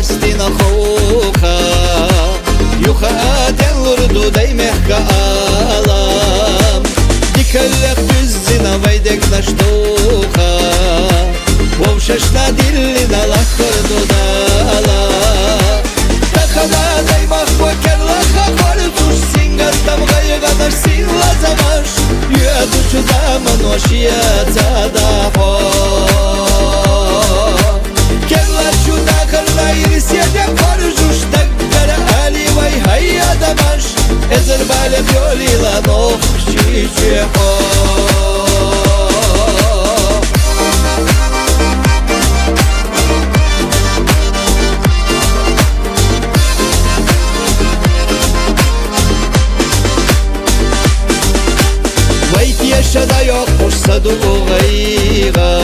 Palestina خوخا يوخا تنوردو دايمك عالم ديكلك بالزنا ويدك نشتوخا ووششنا دلنا لخردو دالا تخنا دايمك وكرلخا قرطوش سينغر تبغيغا نرسين لازماش يادوش دامن وشياتا داحو كرلر شودا خرنا يرسيدك قرجوش تقدر آلي وي هيا دماش ازر بالك يولي لانوخ شيشيحو Yaşada yokmuşsa doğayga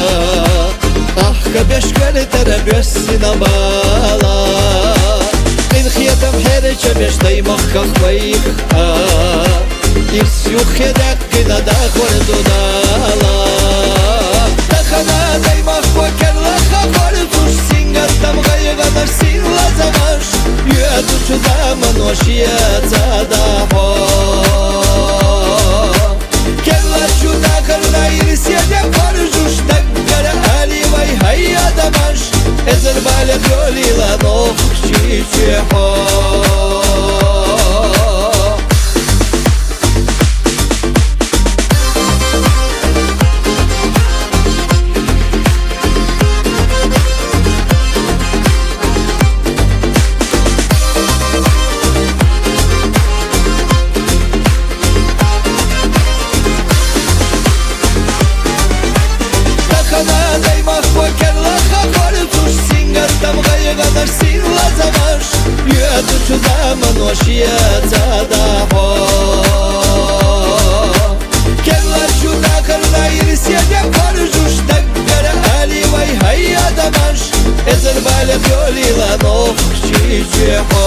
Ahka beşkeli terebiyesine bağla İnhiyetem herçe beştay makkak vayga İrsyuk yedekkina da kordu dala Takana daymak vakerlaka korduş Singattam gayga narsin lazamaş Yuaduçu daman oşiyata da ho Yirsiedek parjuş takkara ali vay hayya damaş Ezer balek yolila nok şişeho Нарсин лазамаш Юатучу даман ошията дахо Келлар чуда карна ирсиедек паржуш Таггара али вай хайя дамаш Эзер балек йолила нох шишехо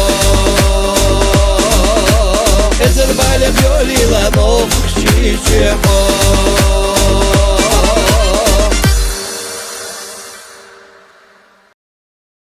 Эзер балек йолила нох шишехо